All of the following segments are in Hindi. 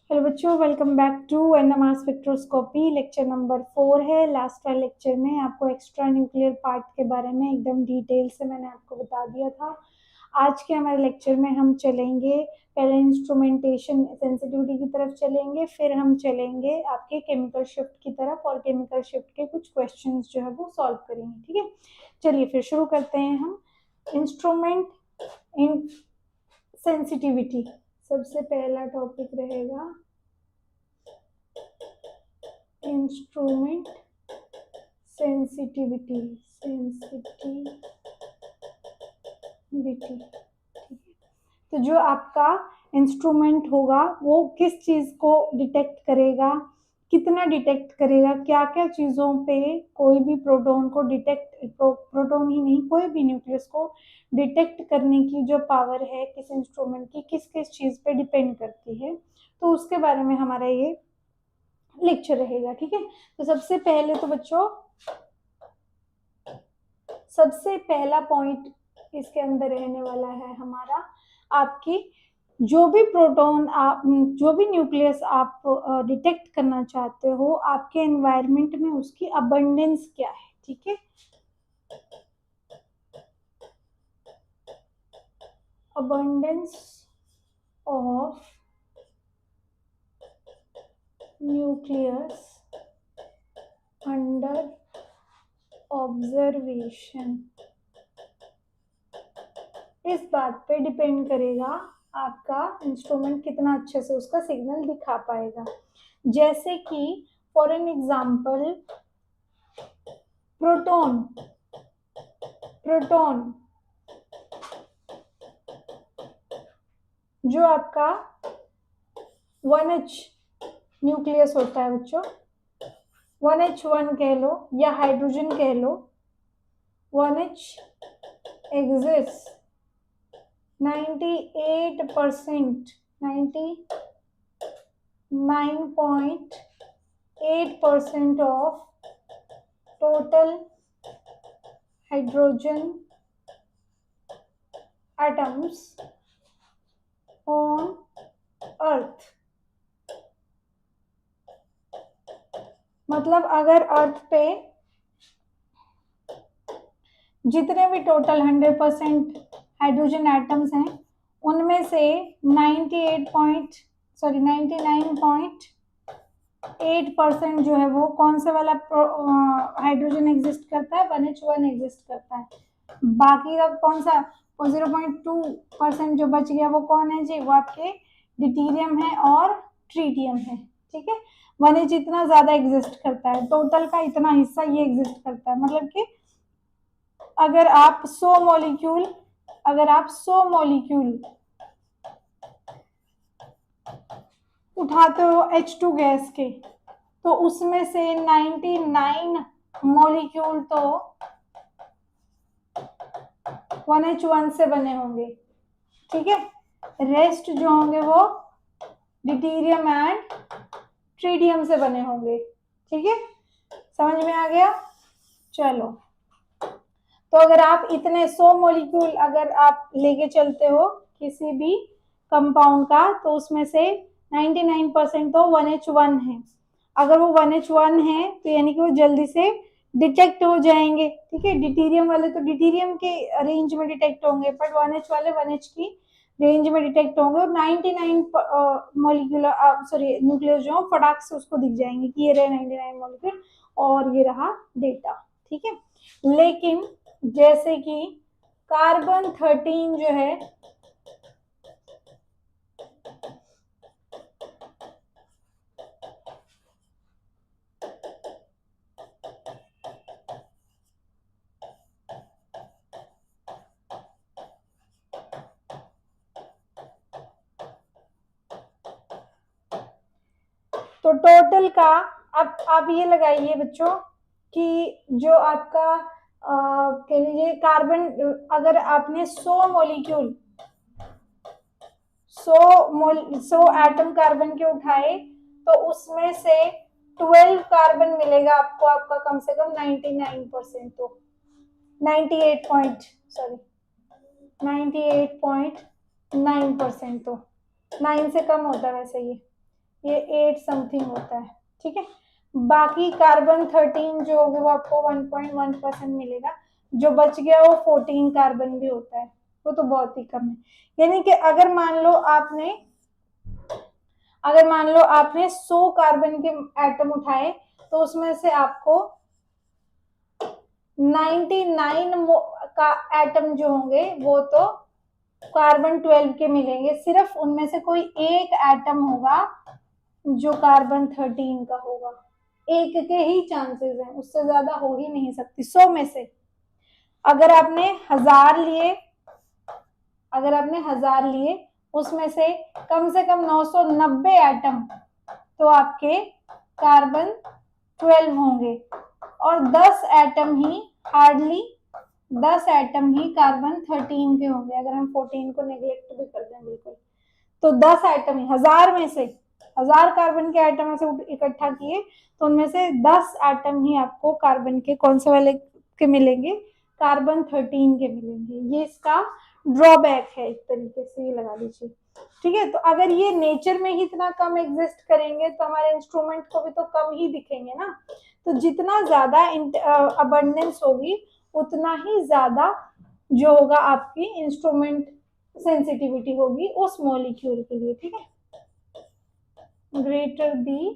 हेलो बच्चों, welcome back to NMR spectroscopy. Lecture number 4 है। लास्ट वाले लेक्चर में आपको एक्स्ट्रा न्यूक्लियर पार्ट के बारे में एकदम डिटेल से मैंने आपको बता दिया था। आज के हमारे लेक्चर में हम चलेंगे, पहले इंस्ट्रूमेंटेशन सेंसिटिविटी की तरफ चलेंगे, फिर हम चलेंगे आपके केमिकल शिफ्ट की तरफ और केमिकल शिफ्ट के कुछ क्वेश्चंस जो है वो सॉल्व करेंगे। ठीक है, चलिए फिर शुरू करते हैं हम। इंस्ट्रूमेंट इन सेंसिटिविटी सबसे पहला टॉपिक रहेगा इंस्ट्रूमेंट सेंसिटिविटी। ठीक है, तो जो आपका इंस्ट्रूमेंट होगा वो किस चीज को डिटेक्ट करेगा, कितना डिटेक्ट करेगा, क्या क्या चीजों पे कोई भी प्रोटॉन को डिटेक्ट, प्रोटॉन ही नहीं कोई भी न्यूक्लियस को डिटेक्ट करने की जो पावर है किस इंस्ट्रूमेंट की, किस किस चीज पे डिपेंड करती है, तो उसके बारे में हमारा ये लेक्चर रहेगा। ठीक है, तो सबसे पहले तो बच्चों सबसे पहला पॉइंट इसके अंदर रहने वाला है हमारा, आपकी जो भी प्रोटॉन आप, जो भी न्यूक्लियस आप डिटेक्ट करना चाहते हो, आपके एनवायरनमेंट में उसकी अबंडेंस क्या है। ठीक है, abundance of nucleus under observation, इस बात पे डिपेंड करेगा आपका इंस्ट्रूमेंट कितना अच्छे से उसका सिग्नल दिखा पाएगा। जैसे कि फॉर एन एग्जांपल प्रोटॉन जो आपका 1H न्यूक्लियस होता है बच्चों, 1H1 कह लो या हाइड्रोजन कह लो, 1H exist 99.8% of total hydrogen atoms on earth। मतलब अगर अर्थ पे जितने भी टोटल 100% हाइड्रोजन एटम्स हैं उनमें से 99.8% जो है वो कौन से वाला हाइड्रोजन एग्जिस्ट करता है, 1H1 एग्जिस्ट करता है। बाकी का कौन सा 0.2% जो बच गया वो कौन है जी, वो आपके डिटीरियम है और ट्रीटियम है। ठीक है, 1H इतना ज्यादा एग्जिस्ट करता है, टोटल का इतना हिस्सा ये एग्जिस्ट करता है। मतलब कि अगर आप 100 मॉलिक्यूल उठाते हो H2 गैस के, तो उसमें से 99 मॉलिक्यूल तो 1H1 से बने होंगे। ठीक है, रेस्ट जो होंगे वो डिटीरियम एंड ट्रीटियम से बने होंगे। ठीक है, समझ में आ गया। चलो, तो अगर आप इतने 100 मॉलिक्यूल अगर आप लेके चलते हो किसी भी कंपाउंड का, तो उसमें से 99% तो 1H1 है। अगर वो 1H1 है तो यानी कि वो जल्दी से डिटेक्ट हो जाएंगे। ठीक है, डिटीरियम वाले तो डिटीरियम के रेंज में डिटेक्ट होंगे, बट 1H वाले 1H की रेंज में डिटेक्ट होंगे और 99 मॉलिक्यूलर न्यूक्लियस जो फटाक से उसको दिख जाएंगे कि ये रहे 99 मॉलिक्यूल और ये रहा डेटा। ठीक है, लेकिन जैसे कि कार्बन 13 जो है तो टोटल का अब आप ये लगाइए बच्चों कि जो आपका कह लीजिए कार्बन, अगर आपने 100 मॉलिक्यूल 100 एटम कार्बन के उठाए तो उसमें से 12 कार्बन मिलेगा आपको, आपका कम से कम 99%, तो 98.9% तो 9 से कम होता है वैसे ये, ये 8 समथिंग होता है, ठीक है। बाकी कार्बन 13 जो होगा वो आपको 1.1% मिलेगा, जो बच गया वो 14 कार्बन भी होता है, वो तो बहुत ही कम है। यानी कि अगर मान लो आपने 100 कार्बन के एटम उठाए तो उसमें से आपको 99 का एटम जो होंगे वो तो कार्बन 12 के मिलेंगे, सिर्फ उनमें से कोई एक एटम होगा जो कार्बन 13 का होगा। एक के ही चांसेस हैं, उससे ज्यादा हो ही नहीं सकती 100 में से। अगर आपने 1000 लिए उसमें से कम 990 एटम तो आपके कार्बन 12 होंगे, और 10 एटम ही कार्बन 13 के होंगे, अगर हम 14 को नेग्लेक्ट भी कर दें बिल्कुल। तो 10 एटम ही 1000 कार्बन के एटम ऐसे इकट्ठा किए तो उनमें से 10 एटम ही आपको कार्बन के कौन से वाले के मिलेंगे, कार्बन 13 के मिलेंगे। ये इसका ड्रॉबैक है, एक तरीके से ये लगा लीजिए, ठीक है। तो अगर ये नेचर में ही इतना कम एग्जिस्ट करेंगे तो हमारे इंस्ट्रूमेंट को भी तो कम ही दिखेंगे ना। तो जितना ज्यादा अबंडेंस होगी उतना ही ज्यादा जो होगा आपकी इंस्ट्रूमेंट सेंसिटिविटी होगी उस मॉलिक्यूल के लिए, ठीक है। ग्रेटर दी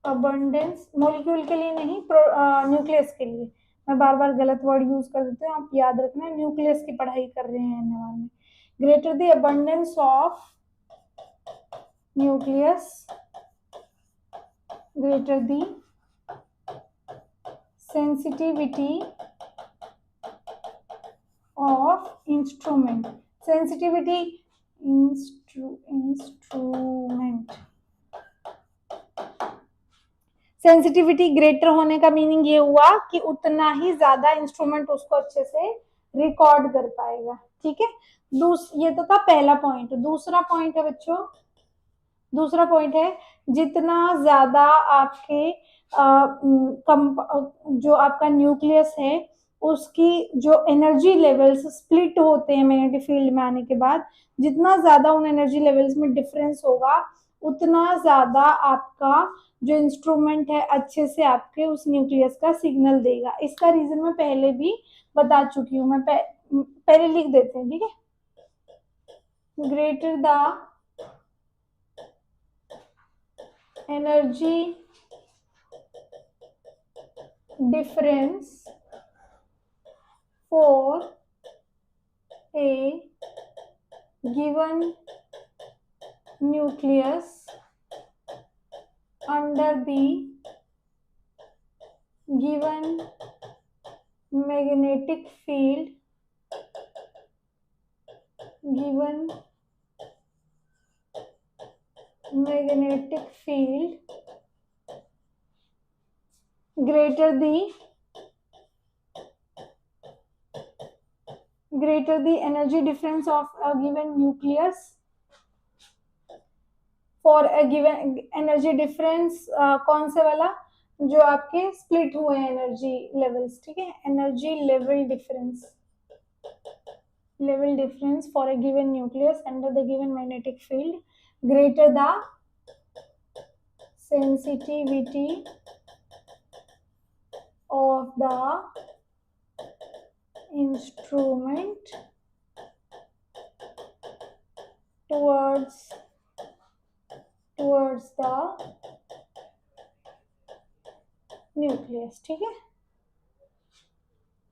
अबंडेंस मॉलिक्यूल के लिए नहीं, न्यूक्लियस के लिए। मैं बार बार गलत वर्ड यूज कर देती हूँ, आप याद रखना, न्यूक्लियस की पढ़ाई कर रहे हैं NMR में। Greater the abundance of nucleus, greater the sensitivity of instrument, sensitivity instrument, sensitivity greater होने का मीनिंग ये हुआ कि उतना ही ज्यादा इंस्ट्रूमेंट उसको अच्छे से रिकॉर्ड कर पाएगा, ठीक है। ये तो था पहला पॉइंट। दूसरा पॉइंट है बच्चों, दूसरा पॉइंट है जितना ज्यादा आपके जो आपका न्यूक्लियस है उसकी जो एनर्जी लेवल्स स्प्लिट होते हैं मैग्नेटिक फील्ड में आने के बाद, जितना ज्यादा उन एनर्जी लेवल्स में डिफरेंस होगा उतना ज्यादा आपका जो इंस्ट्रूमेंट है अच्छे से आपके उस न्यूक्लियस का सिग्नल देगा। इसका रीजन मैं पहले भी बता चुकी हूँ, मैं पहले लिख देते हैं, ठीक है। Greater the energy difference for a given nucleus under the given magnetic field, given magnetic field greater the energy difference of a given nucleus for a given energy difference, कौन से वाला, जो आपके स्प्लिट हुए एनर्जी लेवल्स, ठीक है। Energy level difference for a given nucleus under the given magnetic field greater the sensitivity of the instrument towards the nucleus, ठीक है।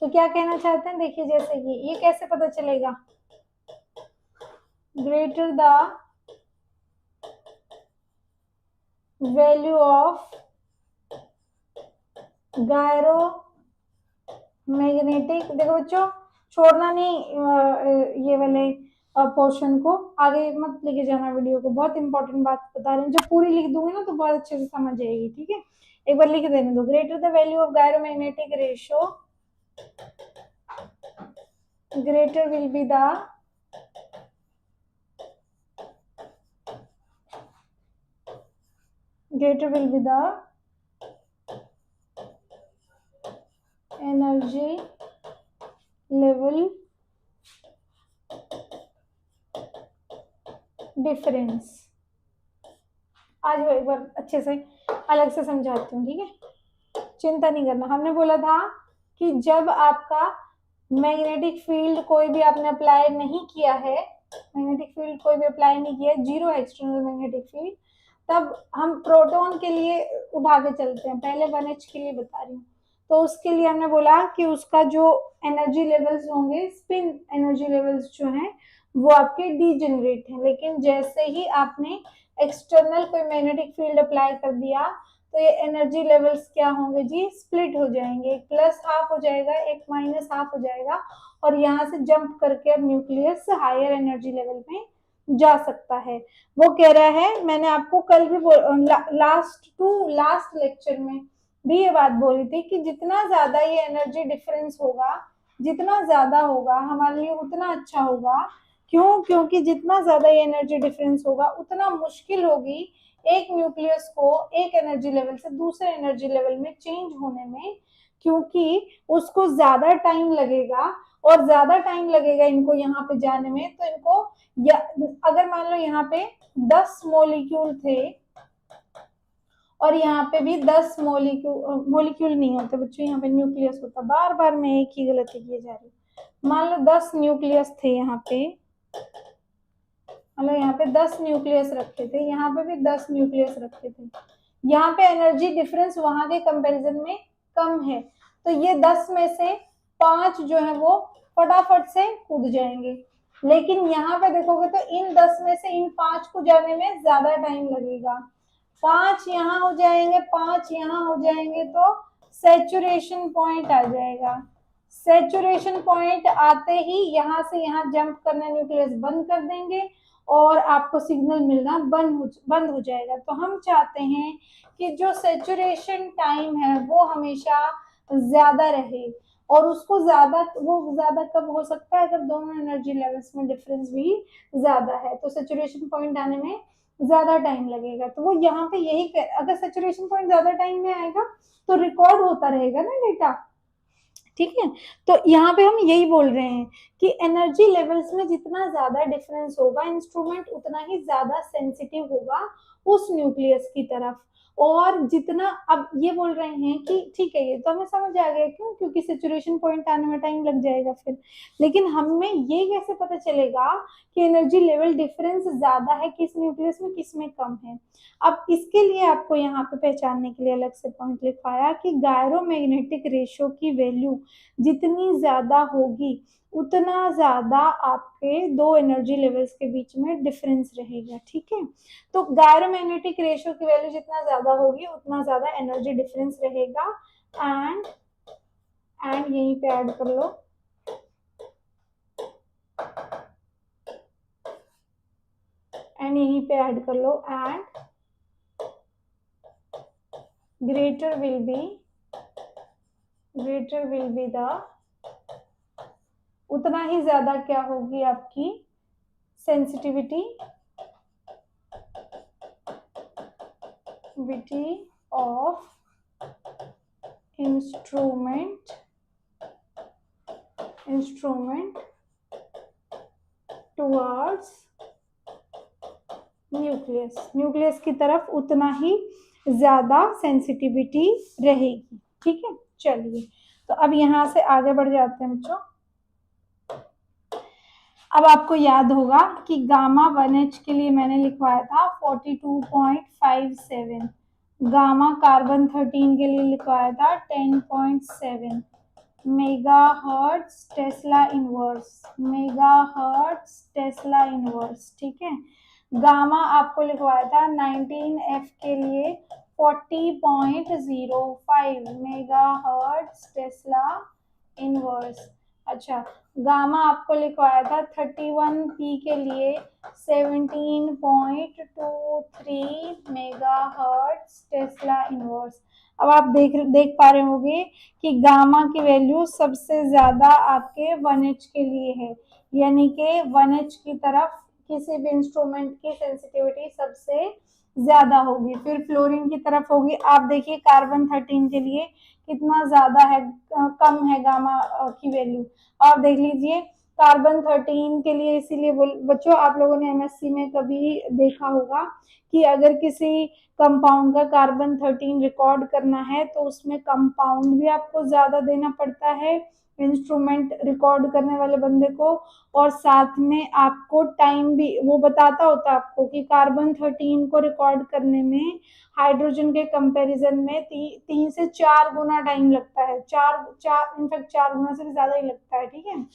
तो क्या कहना चाहते हैं, देखिए जैसे ये कैसे पता चलेगा, greater the value of gyro magnetic, देखो बच्चों छोड़ना नहीं ये वाले पोर्शन को, आगे मत लेके जाना वीडियो को, बहुत इंपॉर्टेंट बात बता रहे हैं, जब पूरी लिख दूंगी ना तो बहुत अच्छे से समझ आएगी, ठीक है। एक बार लिख देने दो, greater the value of gyro magnetic ratio, greater will be the energy level difference. आज वो एक बार अच्छे से अलग से समझाती हूँ, ठीक है, चिंता नहीं करना। हमने बोला था कि जब आपका मैग्नेटिक फील्ड कोई भी आपने अप्लाई नहीं किया है, मैग्नेटिक फील्ड कोई भी अप्लाई नहीं किया है, जीरो एक्सटर्नल मैग्नेटिक फील्ड, तब हम प्रोटॉन के लिए उठा के चलते हैं। पहले 1h के लिए बता रही हूँ। तो उसके लिए हमने बोला कि उसका जो एनर्जी लेवल्स होंगे, स्पिन एनर्जी लेवल्स जो हैं वो आपके डीजेनरेट हैं। लेकिन जैसे ही आपने एक्सटर्नल कोई मैग्नेटिक फील्ड अप्लाई कर दिया तो ये एनर्जी लेवल्स क्या होंगे जी, स्प्लिट हो जाएंगे। एक प्लस हाफ हो जाएगा, एक माइनस हाफ हो जाएगा, और यहाँ से जंप करके अब न्यूक्लियस हायर एनर्जी लेवल में जा सकता है। वो कह रहा है, मैंने आपको कल भी लास्ट लेक्चर में भी ये बात बोली थी कि जितना ज्यादा ये एनर्जी डिफरेंस होगा, जितना ज्यादा होगा हमारे लिए उतना अच्छा होगा। क्यों? क्योंकि जितना ज्यादा ये एनर्जी डिफरेंस होगा उतना मुश्किल होगी एक न्यूक्लियस को एक एनर्जी लेवल से दूसरे एनर्जी लेवल में चेंज होने में, क्योंकि उसको ज्यादा टाइम लगेगा, और ज्यादा टाइम लगेगा इनको यहाँ पे जाने में। तो इनको अगर मान लो यहाँ पे 10 मॉलिक्यूल थे और यहाँ पे भी 10 मॉलिक्यूल नहीं होते बच्चों, यहाँ पे न्यूक्लियस होता। बार बार मैं एक ही गलती किए जा रही हूँ। मान लो 10 न्यूक्लियस थे यहाँ पे, मतलब यहाँ पे 10 न्यूक्लियस रखे थे, यहाँ पे भी 10 न्यूक्लियस रखे थे। यहाँ पे एनर्जी डिफरेंस वहां के कंपैरिजन में कम है, तो ये 10 में से 5 जो है वो फटाफट से कूद जाएंगे। लेकिन यहाँ पे देखोगे तो इन 10 में से इन 5 को जाने में ज्यादा टाइम लगेगा। 5 यहाँ हो जाएंगे, 5 यहाँ हो जाएंगे, तो सैचुरेशन पॉइंट आ जाएगा। सैचुरेशन पॉइंट आते ही यहाँ से यहाँ जंप करना न्यूक्लियस बंद कर देंगे और आपको सिग्नल मिलना बंद हो जाएगा। तो हम चाहते हैं कि जो सैचुरेशन टाइम है वो हमेशा ज्यादा रहे, और उसको ज्यादा कब हो सकता है? अगर दोनों एनर्जी लेवल्स में डिफरेंस भी ज्यादा है, तो सैचुरेशन पॉइंट आने में ज्यादा टाइम लगेगा। तो वो यहाँ पे यही अगर सैचुरेशन पॉइंट ज्यादा टाइम में आएगा तो रिकॉर्ड होता रहेगा ना डेटा, ठीक है। तो यहाँ पे हम यही बोल रहे हैं कि एनर्जी लेवल्स में जितना ज्यादा डिफरेंस होगा, इंस्ट्रूमेंट उतना ही ज्यादा सेंसिटिव होगा उस न्यूक्लियस की तरफ। और जितना, अब ये बोल रहे हैं कि ठीक है ये तो हमें समझ आ गया, क्यों? क्योंकि सैचुरेशन पॉइंट आने में टाइम लग जाएगा फिर। लेकिन हमें ये कैसे पता चलेगा कि एनर्जी लेवल डिफरेंस ज्यादा है किस न्यूक्लियस में, किस में कम है? अब इसके लिए आपको यहाँ पे पहचानने के लिए अलग से पॉइंट लिखवाया कि गायरोमैग्नेटिक रेशियो की वैल्यू जितनी ज्यादा होगी उतना ज्यादा आपके दो एनर्जी लेवल्स के बीच में डिफरेंस रहेगा, ठीक है। तो गायरोमैग्नेटिक रेशियो की वैल्यू जितना ज्यादा होगी उतना ज्यादा एनर्जी डिफरेंस रहेगा। एंड यहीं पे ऐड कर लो, एंड यहीं पे ऐड कर लो, and greater will be the, उतना ही ज्यादा क्या होगी आपकी sensitivity of instrument towards nucleus की तरफ उतना ही ज्यादा सेंसिटिविटी रहेगी, ठीक है। चलिए, तो अब यहां से आगे बढ़ जाते हैं बच्चों। अब आपको याद होगा कि गामा 1H के लिए मैंने लिखवाया था 42.57, गामा कार्बन 13 के लिए लिखवाया था 10.7 मेगाहर्ट्ज टेस्ला इनवर्स, ठीक है। गामा आपको लिखवाया था 19F के लिए 40.05 मेगाहर्ट्ज टेस्ला इनवर्स। अच्छा, गामा आपको लिखवाया था 31P के लिए 17.23 मेगाहर्ट्ज टेस्ला इनवर्स। अब आप देख पा रहे होंगे कि गामा की वैल्यू सबसे ज्यादा आपके 1H के लिए है, यानी कि 1H की तरफ किसी भी इंस्ट्रूमेंट की सेंसिटिविटी सबसे ज्यादा होगी। फिर फ्लोरीन की तरफ होगी। आप देखिए कार्बन 13 के लिए कितना ज्यादा है, कम है गामा की वैल्यू। आप देख लीजिए कार्बन 13 के लिए, इसीलिए बच्चों आप लोगों ने एमएससी में कभी देखा होगा कि अगर किसी कंपाउंड का कार्बन 13 रिकॉर्ड करना है तो उसमें कंपाउंड भी आपको ज्यादा देना पड़ता है इंस्ट्रूमेंट रिकॉर्ड करने वाले बंदे को, और साथ में आपको टाइम भी वो बताता होता है आपको कि कार्बन 13 को रिकॉर्ड करने में हाइड्रोजन के कंपैरिजन में 3 से 4 गुना टाइम लगता है, चार चार इनफैक्ट 4 गुना से भी ज्यादा ही लगता है। ठीक है,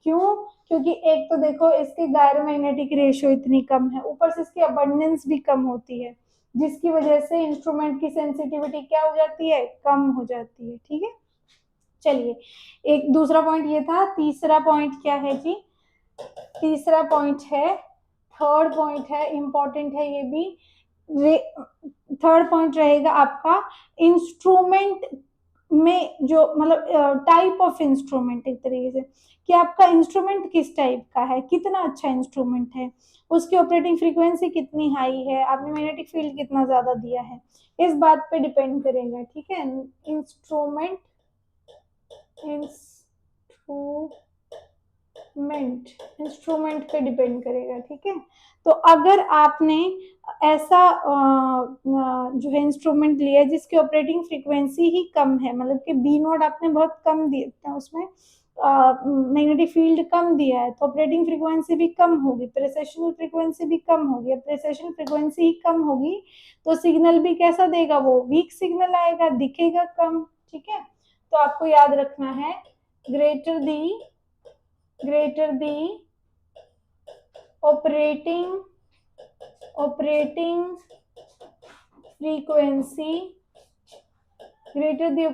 क्यों? क्योंकि एक तो देखो इसकी गायरोमैग्नेटिक रेशियो इतनी कम है, ऊपर से इसकी अबंडेंस भी कम होती है, जिसकी वजह से इंस्ट्रूमेंट की सेंसिटिविटी क्या हो जाती है, कम हो जाती है। ठीक है, चलिए एक दूसरा पॉइंट ये था। तीसरा पॉइंट क्या है जी? तीसरा पॉइंट है, थर्ड पॉइंट है, इंपॉर्टेंट है ये भी। थर्ड पॉइंट रहेगा आपका इंस्ट्रूमेंट में जो मतलब टाइप ऑफ इंस्ट्रूमेंट, एक तरीके से कि आपका इंस्ट्रूमेंट किस टाइप का है, कितना अच्छा इंस्ट्रूमेंट है, उसकी ऑपरेटिंग फ्रीक्वेंसी कितनी हाई है, आपने मैग्नेटिक फील्ड कितना ज्यादा दिया है, इस बात पे डिपेंड करेगा। ठीक है, इंस्ट्रूमेंट इंस्ट्रूमेंट पे डिपेंड करेगा। ठीक है, तो अगर आपने ऐसा जो है इंस्ट्रूमेंट लिया जिसकी ऑपरेटिंग फ्रीक्वेंसी ही कम है, मतलब कि बी नोट आपने बहुत कम दिया, उसमें मैग्नेटिक फील्ड कम दिया है, तो ऑपरेटिंग फ्रीक्वेंसी भी कम होगी, प्रेसेशनल फ्रीक्वेंसी भी कम होगी। प्रेसेशनल फ्रीक्वेंसी ही कम होगी तो सिग्नल भी कैसा देगा, वो वीक सिग्नल आएगा, दिखेगा कम। ठीक है, तो आपको याद रखना है greater the operating frequency, greater the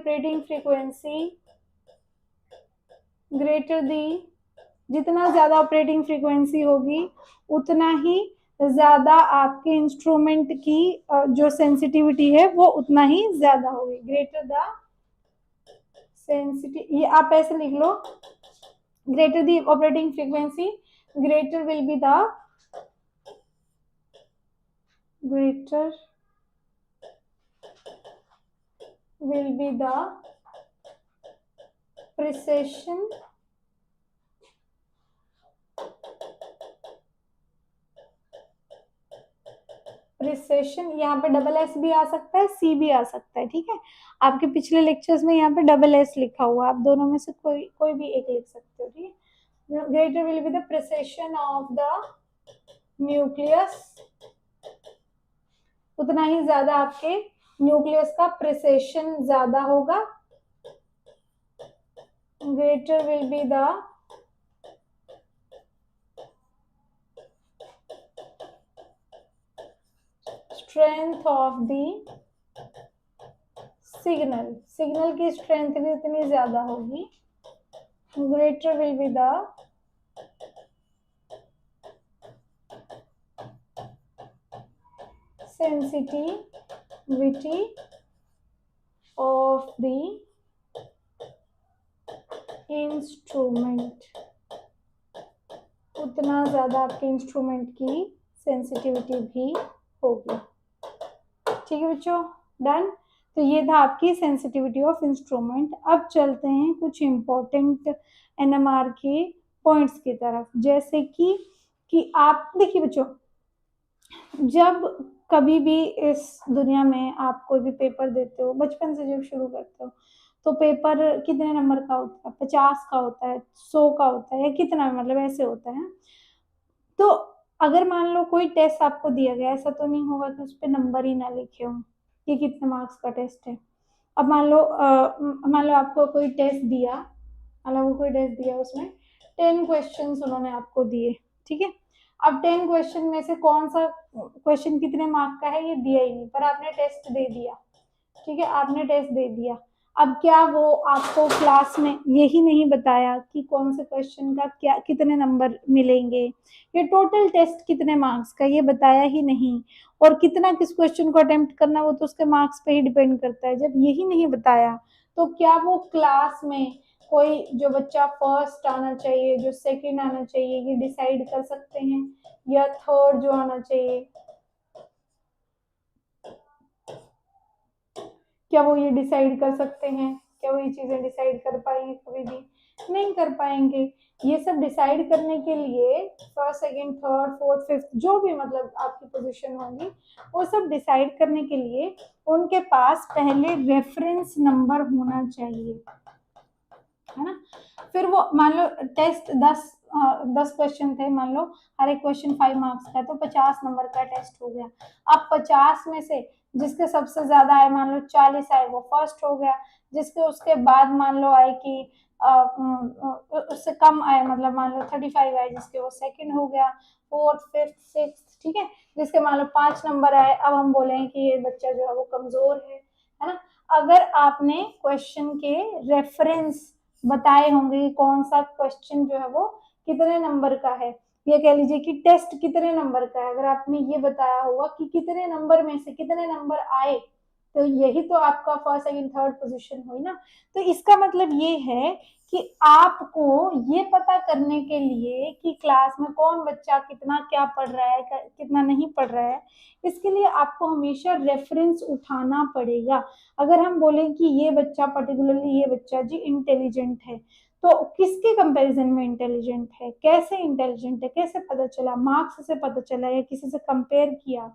जितना ज्यादा ऑपरेटिंग फ्रीक्वेंसी होगी उतना ही ज्यादा आपके इंस्ट्रूमेंट की जो सेंसिटिविटी है वो उतना ही ज्यादा होगी। ग्रेटर द सेंसिटिव, ये आप ऐसे लिख लो, greater the operating frequency, greater will be the precision यहाँ पे डबल एस भी आ सकता है, सी भी आ सकता है। ठीक है, आपके पिछले लेक्चर्स में यहाँ पे डबल एस लिखा हुआ है, आप दोनों में से कोई भी एक लिख सकते हो। ठीक है, greater will be the precision of the nucleus, उतना ही ज्यादा आपके न्यूक्लियस का प्रिसेशन ज्यादा होगा। greater will be the strength of the signal की स्ट्रेंथ भी इतनी ज्यादा होगी। greater will be the sensitivity of the instrument, उतना ज्यादा आपके इंस्ट्रूमेंट की सेंसिटिविटी भी होगी। ठीक है बच्चों, डन। तो ये था आपकी सेंसिटिविटी ऑफ इंस्ट्रूमेंट। अब चलते हैं कुछ इंपॉर्टेंट एनएमआर के पॉइंट्स की तरफ, जैसे कि आप देखिए बच्चों, जब कभी भी इस दुनिया में आप कोई भी पेपर देते हो, बचपन से जब शुरू करते हो तो पेपर कितने नंबर का होता है, 50 का होता है, 100 का होता है, या कितना, मतलब ऐसे होता है। तो अगर मान लो कोई टेस्ट आपको दिया गया, ऐसा तो नहीं होगा कि उस पर नंबर ही ना लिखे हो कि कितने मार्क्स का टेस्ट है। अब मान लो आपको कोई टेस्ट दिया, उसमें 10 क्वेश्चन उन्होंने आपको दिए। ठीक है, अब 10 क्वेश्चन में से कौन सा क्वेश्चन कितने मार्क का है ये दिया ही नहीं, पर आपने टेस्ट दे दिया। ठीक है, आपने टेस्ट दे दिया। अब क्या वो आपको क्लास में यही नहीं बताया कि कौन से क्वेश्चन का क्या कितने नंबर मिलेंगे, ये टोटल टेस्ट कितने मार्क्स का, ये बताया ही नहीं, और कितना किस क्वेश्चन को अटेम्प्ट करना वो तो उसके मार्क्स पे ही डिपेंड करता है। जब यही नहीं बताया तो क्या वो क्लास में कोई जो बच्चा फर्स्ट आना चाहिए, जो सेकंड आना चाहिए, ये डिसाइड कर सकते हैं, या थर्ड जो आना चाहिए, क्या वो ये डिसाइड कर सकते हैं? क्या वो ये चीजें डिसाइड कर पाएंगे कभी भी? नहीं कर पाएंगे। ये सब डिसाइड करने के लिए first, second, third, fourth, fifth, जो भी मतलब आपकी पोजीशन होगी, वो सब डिसाइड करने के लिए उनके पास पहले रेफरेंस नंबर होना चाहिए, है ना। फिर वो मान लो टेस्ट 10 क्वेश्चन थे, मान लो हर एक क्वेश्चन 5 मार्क्स का, तो 50 नंबर का टेस्ट हो गया। अब 50 में से जिसके सबसे ज्यादा आए, मान लो 40 आए, वो फर्स्ट हो गया। जिसके उसके बाद मान लो आए कि उससे कम आए, मतलब मान लो 35 आए, जिसके वो सेकंड हो गया, फोर्थ, फिफ्थ, सिक्स, ठीक है। जिसके मान लो 5 नंबर आए, अब हम बोलेंगे कि ये बच्चा जो है वो कमजोर है ना। अगर आपने क्वेश्चन के रेफरेंस बताए होंगे कि कौन सा क्वेश्चन जो है वो कितने नंबर का है, ये कह लीजिए कि टेस्ट कितने नंबर का है, अगर आपने ये बताया होगा कि कितने नंबर में से कितने नंबर आए, तो यही तो आपका फर्स्ट, सेकंड, थर्ड पोजीशन हुई ना। तो इसका मतलब ये है कि आपको ये पता करने के लिए कि क्लास में कौन बच्चा कितना क्या पढ़ रहा है, कितना नहीं पढ़ रहा है, इसके लिए आपको हमेशा रेफरेंस उठाना पड़ेगा। अगर हम बोलें कि ये बच्चा पर्टिकुलरली, ये बच्चा जी इंटेलिजेंट है, तो किसके कंपैरिजन में इंटेलिजेंट है, कैसे इंटेलिजेंट है, कैसे पता चला, मार्क्स से पता चला या किसी से कंपेयर किया,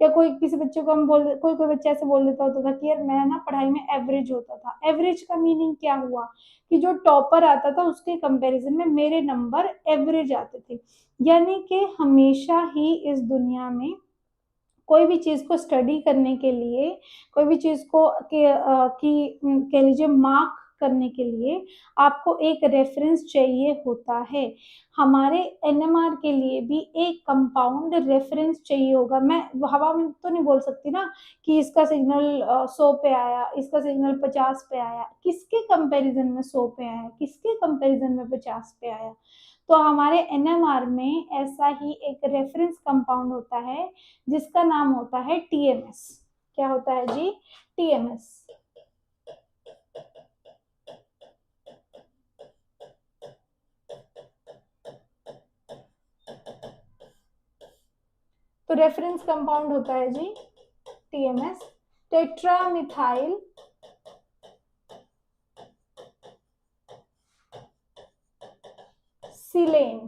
या कोई किसी बच्चे को हम कोई कोई बच्चा ऐसे बोल देता होता था कि यार मैं ना पढ़ाई में एवरेज होता था। एवरेज का मीनिंग क्या हुआ कि जो टॉपर आता था उसके कंपैरिजन में मेरे नंबर एवरेज आते थे। यानी कि हमेशा ही इस दुनिया में कोई भी चीज को स्टडी करने के लिए, कोई भी चीज को कह लीजिए मार्क करने के लिए आपको एक रेफरेंस चाहिए होता है। हमारे एनएमआर के लिए भी एक कंपाउंड रेफरेंस चाहिए होगा। मैं हवा में तो नहीं बोल सकती ना कि इसका सिग्नल 100 पे आया, इसका सिग्नल 50 पे आया, किसके कंपैरिजन में 100 पे आया, किसके कंपैरिजन में 50 पे आया। तो हमारे एनएमआर में ऐसा ही एक रेफरेंस कंपाउंड होता है जिसका नाम होता है टीएमएस। क्या होता है जी? टीएमएस। तो रेफरेंस कंपाउंड होता है जी टीएमएस, टेट्रामिथाइल सिलेन,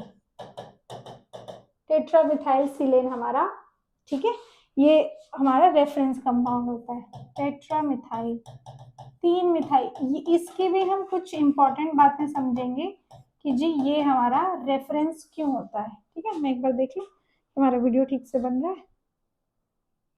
टेट्रामिथाइल सिलेन हमारा, ठीक है, ये हमारा रेफरेंस कंपाउंड होता है। टेट्रामिथाइल, 3 मिथाइल, इसकी भी हम कुछ इंपॉर्टेंट बातें समझेंगे कि जी ये हमारा रेफरेंस क्यों होता है। ठीक है, मैं एक बार देख लूं हमारा वीडियो ठीक से बन रहा है।